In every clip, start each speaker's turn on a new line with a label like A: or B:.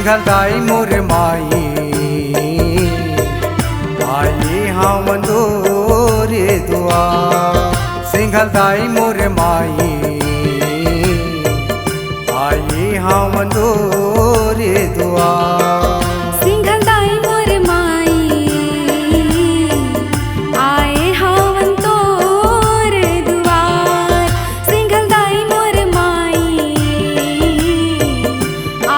A: सिंघलदाई मोर माई आए हम दोरे दुआ। सिंघलदाई मोर माई आए हम दोरे दुआ।
B: सिंघलदाई मोर माई आए हवन तोर दुआर। सिंघलदाई मोर माई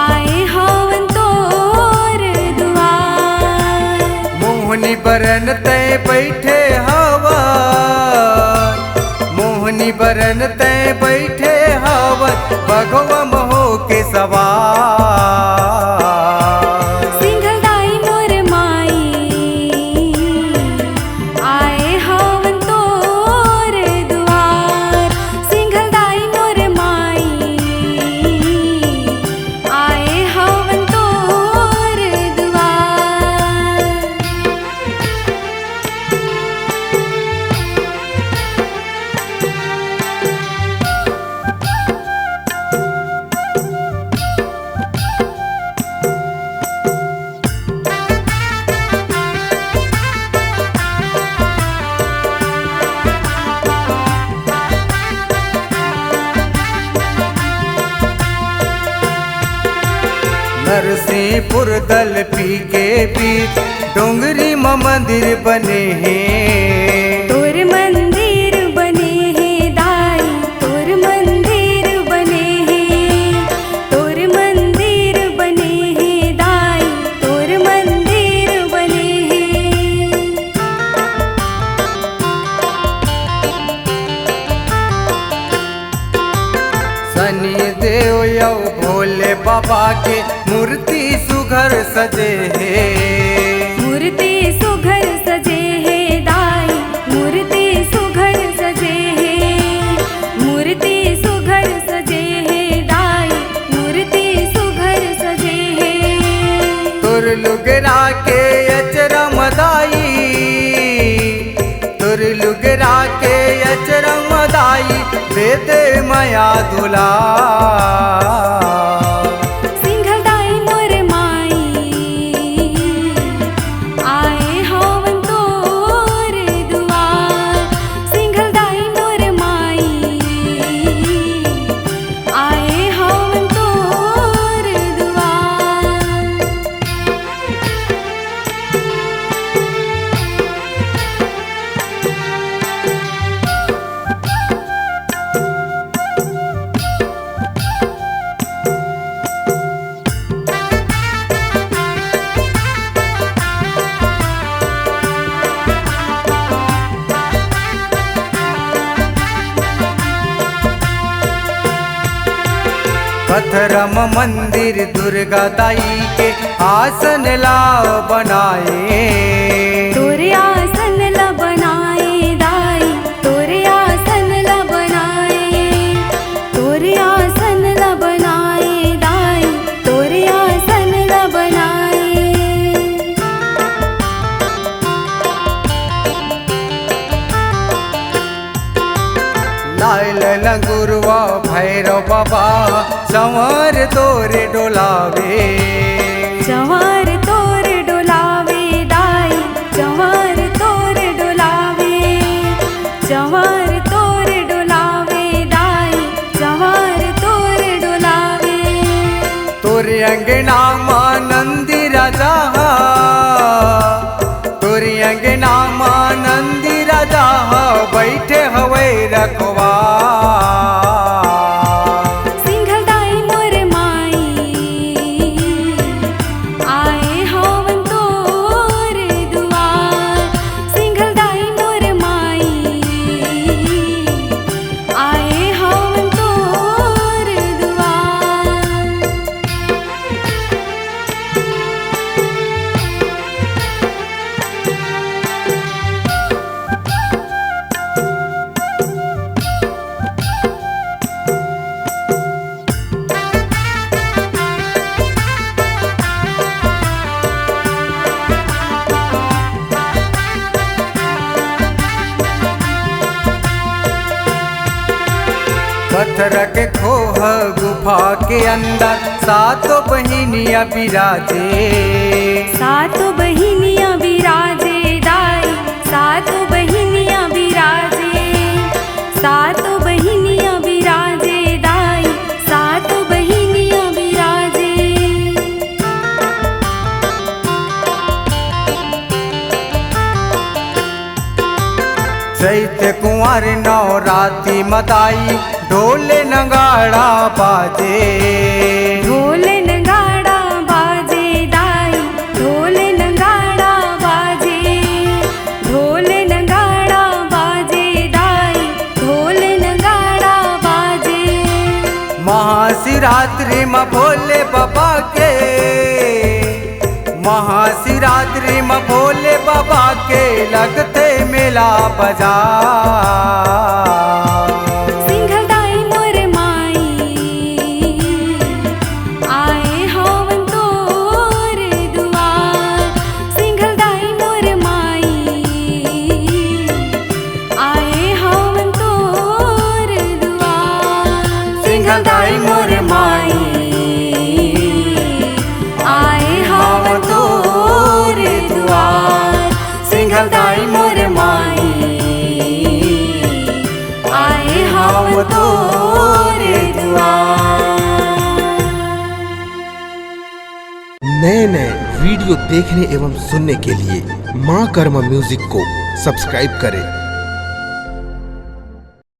B: आए हवन तोर दुआर।
A: मोहनी बरन तय बैठे हवन, मोहनी बरन तय बैठे हवन, बघवा महो के सवार।
B: सिंघलदाई मोर माई आए हवन तोर दुआर। सिंघलदाई मोर माई आए हवन तोर दुआर।
A: नरसिंहपुर दल पी के बीच डोंगरी में मंदिर बने हैं।
B: तोर मंदिर बने हैं दाई, तोर मंदिर बने हैं। तोर मंदिर बने हैं दाई, तोर मंदिर बने हैं।
A: शनि देव यौ भोले बाबा के मूर्ति सुघर सजे है।
B: मूर्ति सुघर सजे है दाई, मूर्ति सुघर सजे है। मूर्ति सुघर सजे है दाई, मूर्ति सुघर सजे है।
A: तुर लुगरा के अचरम दाई, तुर लुगरा के अचरम दाई, दे दे माया दुला।
B: सिंघलदाई मोर माई आए हवन तोर दुआर। सिंघलदाई मोर माई आए हवन तोर दुआर।
A: पत्थरम मंदिर दुर्गा दाई के आसन ला बनाए।
B: तोरे आसन ला बनाए दाई, तोरे आसन ला बनाए। तोरे आसन ला बनाए दाई, तोरे आसन ला बनाए।
A: लाल लंगुरवा भैरव बाबा संवर तोरे डोलावे।
B: चंवर तोर डोलावे दाई, चंवर तोर डोलावे। चंवर तोर डोलावे दाई, चंवर तोर डोलावे।
A: तोरे अंगना मां नंदी राजा, तोरे अंगना मां नंदी राजा, बैठे हवे रखवा।
B: सिंघलदाई मोर माई आए हवन तोर दुआर। सिंघलदाई मोर माई आए हवन तोर दुआर।
A: पत्थर के खोह गुफा गुफा के अंदर सातों बहिनिया बिराजे।
B: सातों बहिनियाँ बिराजे दाई, सातों बहिनियाँ बिराजे, सातों बहिनियाँ बिराजे दाई, सातों बहिनियाँ बिराजे।
A: चैत कुंवर नवरात्रि मदाई ढोले नगाड़ा बाजे।
B: ढोल नगाड़ा बाजे दाई, ढोल नगाड़ा बाजे, ढोल नगाड़ा बाजे दाई, ढोल नगाड़ा बाजे।
A: महाशिवरात्रि में भोले बाबा के, महाशिवरात्रि में भोले बाबा के लगते मेला बाजार।
B: सिंघलदाई मोर माई आए हवन तोर दुआर। सिंघलदाई मोर माई आए हवन तोर दुआर। सिंघलदाई मोर माई आए हवन तोर दुआर। सिंघलदाई मोर माई आए हम तोरे दुआर।
C: नए नए वीडियो देखने एवं सुनने के लिए माँ कर्मा म्यूजिक को सब्सक्राइब करें